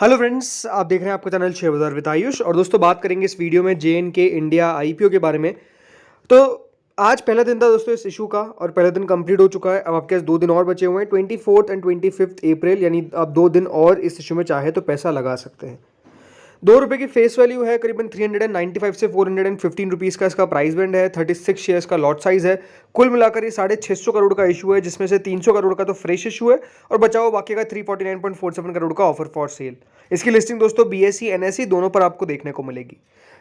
Hello friends, आप देख रहे हैं आपका चैनल शेयर बाजार विद आयुष। और दोस्तों बात करेंगे इस वीडियो में JNK इंडिया आईपीओ के बारे में। तो आज पहला दिन था दोस्तों इस इशू का और पहला दिन कंप्लीट हो चुका है। अब आपके पास 2 दिन और बचे हुए हैं, 24 एंड 25 अप्रैल, यानी आप 2 दिन और इस इशू में चाहे तो पैसा लगा सकते हैं। ₹2 की फेस वैल्यू है, करीबन 395 से 415 रुपीज़ का इसका प्राइस बैंड है। 36 शेयर्स का लॉट साइज है। कुल मिलाकर ये 650 करोड़ का इशू है, जिसमें से 300 करोड़ का तो फ्रेश इशू है और बचा हुआ बाकी का 349.47 करोड़ का ऑफर फॉर सेल। इसकी लिस्टिंग दोस्तों BSE NSE दोनों पर आपको देखने को मिलेगी।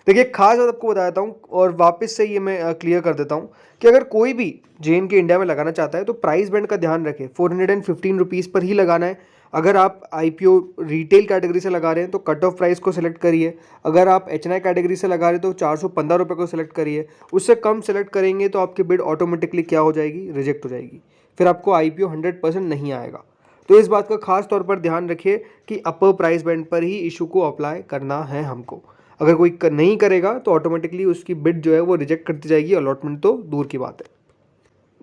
देखिए, खास बात आपको बताता हूँ और वापस से ये मैं क्लियर कर देता हूँ कि अगर कोई भी JNK इंडिया में लगाना चाहता है तो प्राइस बैंड का ध्यान रखें, 415 रुपीज़ पर ही लगाना है। अगर आप IPO रिटेल कैटेगरी से लगा रहे हैं तो कट ऑफ प्राइस को सिलेक्ट करिए। अगर आप HNI कैटेगरी से लगा रहे हैं तो 415 रुपये को सिलेक्ट करिए। उससे कम सिलेक्ट करेंगे तो आपकी बिड ऑटोमेटिकली क्या हो जाएगी, रिजेक्ट हो जाएगी। फिर आपको IPO 100% नहीं आएगा। तो इस बात का खास तौर पर ध्यान रखिए कि अपर प्राइस बैंड पर ही इशू को अप्लाई करना है हमको। अगर कोई नहीं करेगा तो ऑटोमेटिकली उसकी बिड जो है वो रिजेक्ट करती जाएगी, अलॉटमेंट तो दूर की बात है।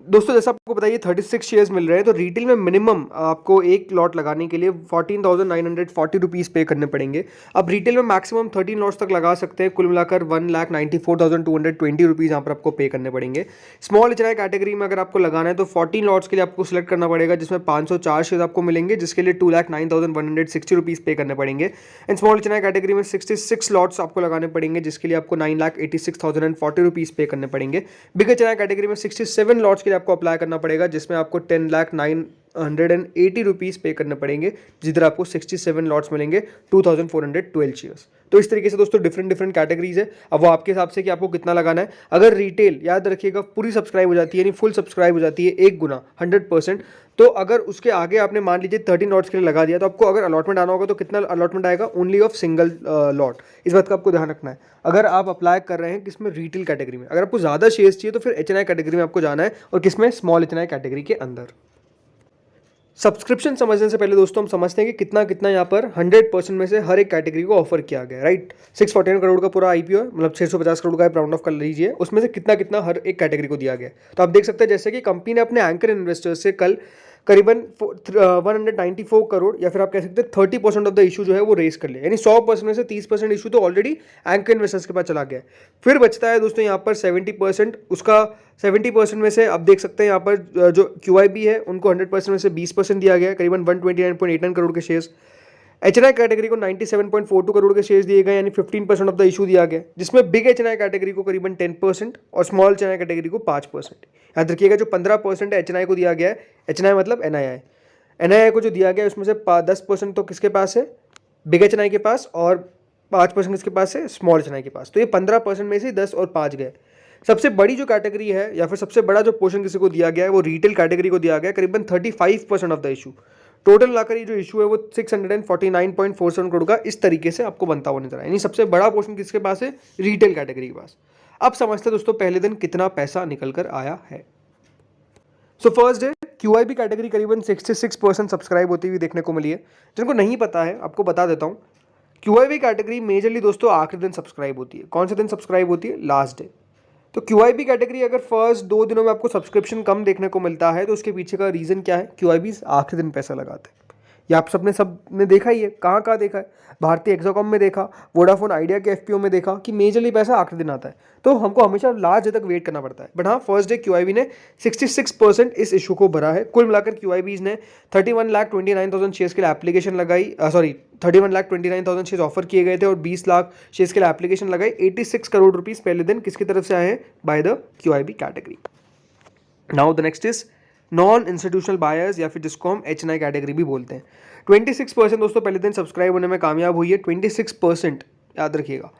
दोस्तों जैसा आपको बताइए 36 शेयर्स मिल रहे हैं, तो रिटेल में मिनिमम आपको एक लॉट लगाने के लिए 14,940 रुपीज़ पे करने पड़ेंगे। अब रिटेल में मैक्सिमम 13 लॉट्स तक लगा सकते हैं। कुल मिलाकर 1,94,220 रुपीज़ यहाँ पर आपको पे करने पड़ेंगे। स्मॉल HNI कैटेगरी में अगर आपको लगाना है तो 14 लॉट्स के लिए आपको सिलेक्ट करना पड़ेगा, जिसमें 504 शेयर आपको मिलेंगे, जिसके लिए 2,09,160 रुपीज़ पे करने पड़ेंगे। एंड स्मॉल HNI कैटेगरी में 66 लॉट्स आपको लगाने पड़ेंगे, जिसके लिए आपको 9,86,040 रुपीज़ पे करने पड़ेंगे। बिग HNI कैटेगरी में 67 लॉट्स के लिए आपको अप्लाई करना पड़ेगा, जिसमें आपको 10,09,180 रुपीज़ पे करने पड़ेंगे, जिधर आपको 67 लॉट्स मिलेंगे, 2,412 शेयर्स। तो इस तरीके से दोस्तों डिफरेंट कैटेगरीज है। अब वो आपके हिसाब से कि आपको कितना लगाना है। अगर रिटेल याद रखिएगा पूरी सब्सक्राइब हो जाती है, यानी फुल सब्सक्राइब हो जाती है 1 गुना 100%, तो अगर उसके आगे आपने मान लीजिए 13 लॉट्स के लिए लगा दिया तो आपको अगर अलॉटमेंट आना होगा तो कितना अलॉटमेंट आएगा, ओनली ऑफ सिंगल लॉट। इस बात का आपको ध्यान रखना है। अगर आप अप्लाई कर रहे हैं किसमें, रिटेल कैटेगरी में। अगर आपको ज़्यादा शेयर्स चाहिए तो फिर HNI कैटेगरी में आपको जाना है, और किसमें, स्मॉल HNI कैटेगरी के अंदर। सब्सक्रिप्शन समझने से पहले दोस्तों हम समझते हैं कि कितना कितना यहाँ पर 100% में से हर एक कैटेगरी को ऑफर किया गया है, राइट। 649 करोड़ का पूरा IPO है, मतलब 650 करोड़ का राउंड ऑफ कर लीजिए, उसमें से कितना कितना हर एक कैटेगरी को दिया गया है। तो आप देख सकते हैं जैसे कि कंपनी ने अपने एंकर इन्वेस्टर्स से कल करीबन 194 करोड़, या फिर आप कह सकते हैं 30% ऑफ द इशू जो है वो रेस कर लिया, यानी 100% में से 30% इशू तो ऑलरेडी एंकर इन्वेस्टर्स के पास चला गया है। फिर बचता है दोस्तों यहाँ पर 70%। उसका 70% में से आप देख सकते हैं यहाँ पर जो QIB है उनको 100% में से 20% दिया गया है, करीबन 129.89 करोड़ के शेयर्स। HNI कैटेगरी को 97.42 करोड़ के शेयर्स दिए गए, यानी 15% ऑफ द इशू दिया गया, जिसमें बिग HNI कैटेगरी को करीबन 10% और स्मॉल HNI कैटेगरी को 5%। याद रखिएगा जो 15% है HNI को दिया गया है, HNI मतलब NII को जो दिया गया है उसमें से 10% तो किसके पास है, बिग HNI के पास, और 5% किसके पास है, स्मॉल HNI के पास। तो ये 15% में से 10 और 5 गए। सबसे बड़ी जो कैटेगरी है या फिर सबसे बड़ा जो पोर्शन किसी को दिया गया है वो रिटेल कैटेगरी को दिया गया है, करीबन 35% ऑफ द इशू। टोटल मिलाकर ये जो इशू है वो 649.47 करोड़ का इस तरीके से आपको बनता हुआ नजर आया, यानी सबसे बड़ा पोर्शन किसके पास है, रिटेल कैटेगरी के पास। अब समझते हैं दोस्तों पहले दिन कितना पैसा निकल कर आया है। So first day QIB category करीबन 66% सब्सक्राइब होती हुई देखने को मिली है। जिनको नहीं पता है आपको बता देता हूँ, QIB कैटेगरी मेजरली दोस्तों आखिरी दिन सब्सक्राइब होती है। कौन से दिन सब्सक्राइब होती है, लास्ट डे। तो QIB कैटेगरी अगर फर्स्ट 2 दिनों में आपको सब्सक्रिप्शन कम देखने को मिलता है तो उसके पीछे का रीज़न क्या है, QIB आखिरी दिन पैसा लगाते हैं। ये आप सबने देखा ही है, कहाँ कहाँ देखा है, भारतीय एक्साकॉम में देखा, वोडाफोन आइडिया के FPO में देखा कि मेजरली पैसा आखिरी दिन आता है। तो हमको हमेशा लास्ट डे तक वेट करना पड़ता है। बट हाँ, फर्स्ट डे QIB ने 66% इस इशू को भरा है। कुल मिलाकर QIBs ने 31,29,000 शेयर्स के लिए एप्लीकेशन लगाई, 31,29,000 शेयर्स ऑफर किए गए थे और 20 लाख शेयर्स के लिए एप्लीकेशन लगाई। 86 करोड़ रुपीज़ पहले दिन किसकी तरफ से आए हैं, by the QIB category. Now the next is non institutional buyers, या फिर जिसको हम HNI कैटेगरी भी बोलते हैं। 26% दोस्तों पहले दिन सब्सक्राइब होने में कामयाब हुई है। 26% याद रखिएगा,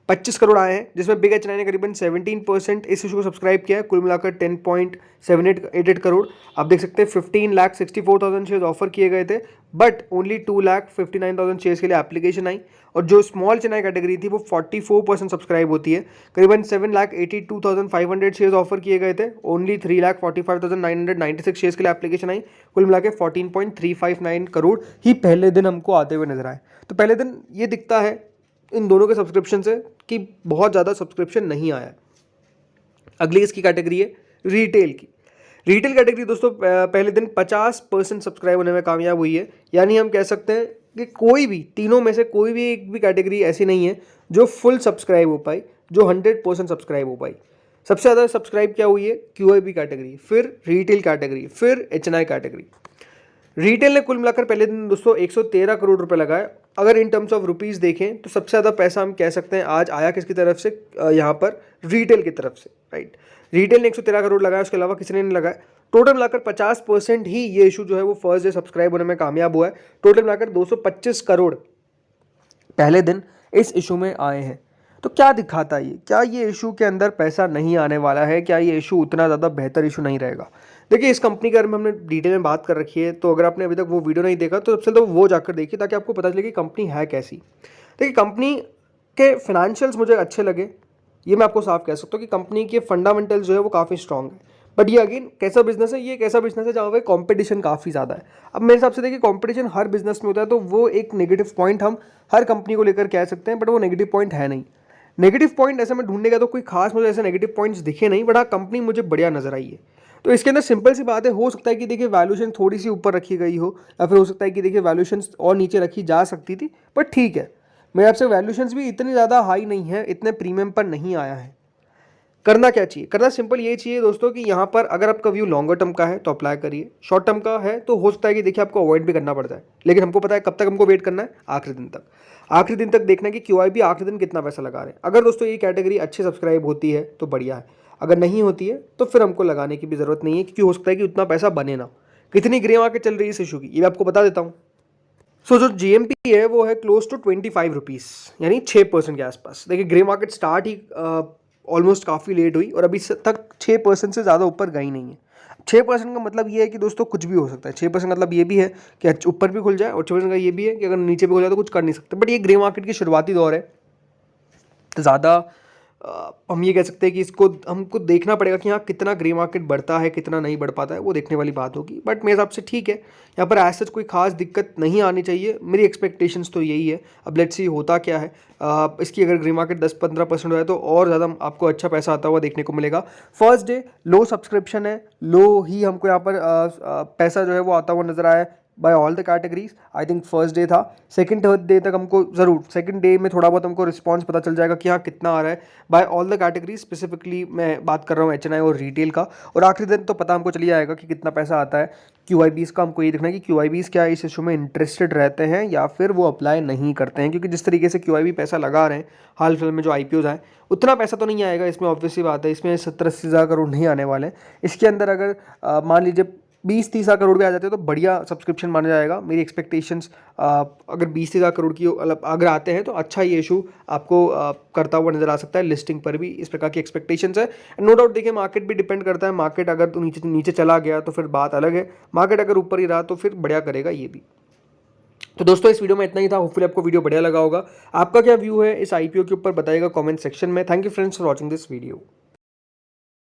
25 करोड़ आए हैं, जिसमें बिग HNI ने करीबन 17% इस इशू को सब्सक्राइब किया है। कुल मिलाकर 10.78 करोड़। आप देख सकते हैं 15,64,000 शेयर्स ऑफर किए गए थे, बट ओनली 2,59,000 शेयर्स के लिए एप्लीकेशन आई। और जो स्मॉल HNI कैटेगरी थी वो 44% सब्सक्राइब होती है, करीबन 7,82,500 शेयर्स ऑफर किए गए थे, ओनली 3,45,996 शेयर्स के लिए एप्लीकेशन आई। कुल मिला के 14.359 करोड़ ही पहले दिन हमको आते हुए नजर आए। तो पहले दिन ये दिखता है इन दोनों के सब्सक्रिप्शन से कि बहुत ज़्यादा सब्सक्रिप्शन नहीं आया है। अगली इसकी कैटेगरी है रिटेल की। रिटेल कैटेगरी दोस्तों पहले दिन 50% सब्सक्राइब होने में कामयाब हुई है, यानी हम कह सकते हैं कि कोई भी तीनों में से कोई भी एक भी कैटेगरी ऐसी नहीं है जो फुल सब्सक्राइब हो पाई, जो 100% सब्सक्राइब हो पाई। सबसे ज़्यादा सब्सक्राइब क्या हुई है? QIB कैटेगरी, फिर रिटेल कैटेगरी, फिर HNI कैटेगरी। रिटेल ने कुल मिलाकर पहले दिन दोस्तों 113 करोड़ रुपए लगाए। अगर इन टर्म्स ऑफ रुपीस देखें तो सबसे ज़्यादा पैसा हम कह सकते हैं आज आया किसकी तरफ से? यहाँ पर रिटेल की तरफ से, राइट। रिटेल ने 113 करोड़ लगाया, उसके अलावा किसी ने नहीं लगाया। टोटल मिलाकर 50% ही ये इशू जो है वो फर्स्ट डे सब्सक्राइब होने में कामयाब हुआ है। टोटल मिलाकर 225 करोड़ पहले दिन इस इशू में आए हैं। तो क्या दिखाता है ये? क्या ये इशू के अंदर पैसा नहीं आने वाला है? क्या ये इशू उतना ज़्यादा बेहतर इशू नहीं रहेगा? देखिए, इस कंपनी के बारे में हमने डिटेल में बात कर रखी है, तो अगर आपने अभी तक वो वीडियो नहीं देखा तो सबसे पहले तो वो जाकर देखिए ताकि आपको पता चले कि कंपनी है कैसी। देखिए, कंपनी के फाइनेंशियल्स मुझे अच्छे लगे, ये मैं आपको साफ कह सकता हूँ कि कंपनी के फंडामेंटल्स जो है वो काफ़ी स्ट्रॉन्ग है। बट ये अगेन कैसा बिजनेस है? ये एक ऐसा बिजनेस है जहाँ पे कॉम्पिटिशन काफ़ी ज़्यादा है। अब मेरे हिसाब से देखिए, कॉम्पिटिशन हर बिजनेस में होता है, तो वो एक नेगेटिव पॉइंट हम हर कंपनी को लेकर कह सकते हैं, बट वो नेगेटिव पॉइंट है नहीं। नेगेटिव पॉइंट ऐसे में ढूंढने का तो कोई खास मुझे ऐसे नेगेटिव पॉइंट्स दिखे नहीं, बट हाँ, कंपनी मुझे बढ़िया नजर आई है। तो इसके अंदर सिंपल सी बात है, हो सकता है कि देखिए वैल्यूएशन थोड़ी सी ऊपर रखी गई हो, या फिर हो सकता है कि देखिए वैल्यूएशन और नीचे रखी जा सकती थी, बट ठीक है। मेरे आपसे वैल्यूएशंस भी इतनी ज़्यादा हाई नहीं है, इतने प्रीमियम पर नहीं आया है। करना क्या चाहिए? करना सिंपल ये चाहिए दोस्तों कि यहाँ पर अगर आपका व्यू लॉन्गर टर्म का है तो अप्लाई करिए, शॉर्ट टर्म का है तो हो सकता है कि देखिए आपको अवॉइड भी करना पड़ जाए। लेकिन हमको पता है कब तक हमको वेट करना है, आखिरी दिन तक। आखिरी दिन तक देखना कि QIB आखिरी दिन कितना पैसा लगा रहे हैं। अगर दोस्तों ये कैटेगरी अच्छे सब्सक्राइब होती है तो बढ़िया है, अगर नहीं होती है तो फिर हमको लगाने की भी जरूरत नहीं है, क्योंकि हो सकता है कि उतना पैसा बने ना। कितनी ग्रे मार्केट चल रही है इस इशू की, ये मैं आपको बता देता हूँ। सो जो GMP है वो है क्लोज टू 25 रुपीज़, यानी 6% के आसपास। देखिए, ग्रे मार्केट स्टार्ट ही ऑलमोस्ट काफ़ी लेट हुई और अभी तक 6% से ज़्यादा ऊपर गई नहीं है। 6% का मतलब ये है कि दोस्तों कुछ भी हो सकता है। 6% मतलब ये भी है कि ऊपर भी खुल जाए, और 6% का ये भी है कि अगर नीचे भी खुल जाए तो कुछ कर नहीं सकते। बट ये ग्रे मार्केट की शुरुआती दौर है, तो ज़्यादा हम ये कह सकते हैं कि इसको हमको देखना पड़ेगा कि हाँ कितना ग्रे मार्केट बढ़ता है, कितना नहीं बढ़ पाता है, वो देखने वाली बात होगी। बट मेरे हिसाब से ठीक है, यहाँ पर ऐसा कोई खास दिक्कत नहीं आनी चाहिए। मेरी एक्सपेक्टेशंस तो यही है। अब लेट्स सी होता क्या है। इसकी अगर ग्रे मार्केट 10-15% हो जाए तो और ज़्यादा आपको अच्छा पैसा आता हुआ देखने को मिलेगा। फर्स्ट डे लो सब्सक्रिप्शन है, लो ही हमको यहाँ पर पैसा जो है वो आता हुआ नजर आया है by all the categories. I think first day था, सेकंड थर्ड डे तक हमको ज़रूर, सेकंड डे में थोड़ा बहुत हमको रिस्पांस पता चल जाएगा कि हाँ कितना आ रहा है by all the categories. Specifically मैं बात कर रहा हूँ HNI और रिटेल का। और आखिरी दिन तो पता हमको चली जाएगा कि कितना पैसा आता है। QIBs का हमको ये देखना है कि QIBs क्या इस इशू में इंटरेस्टेड रहते हैं या फिर वो अप्लाई नहीं करते हैं, क्योंकि जिस तरीके से QIB पैसा लगा रहे हैं हाल फिलहाल में जो IPOs आए, उतना पैसा तो नहीं आएगा इसमें। ऑब्वियसली बात है, इसमें 70-80 हज़ार करोड़ नहीं आने वाले हैं। इसके अंदर अगर मान लीजिए 20-30 हज़ार करोड़ भी आ जाते हैं तो बढ़िया सब्सक्रिप्शन माना जाएगा। मेरी एक्सपेक्टेशंस अगर 20-30 हज़ार करोड़ की अगर आते हैं तो अच्छा ये इशू आपको करता हुआ नजर आ सकता है। लिस्टिंग पर भी इस प्रकार की एक्सपेक्टेशंस है। नो डाउट देखिए, मार्केट भी डिपेंड करता है। मार्केट अगर तो नीचे चला गया तो फिर बात अलग है, मार्केट अगर ऊपर ही रहा तो फिर बढ़िया करेगा ये भी। तो दोस्तों, इस वीडियो में इतना ही था। होपफुली आपको वीडियो बढ़िया लगा होगा। आपका क्या व्यू है इस IPO के ऊपर बताइएगा कमेंट सेक्शन में। Thank you friends for watching this video.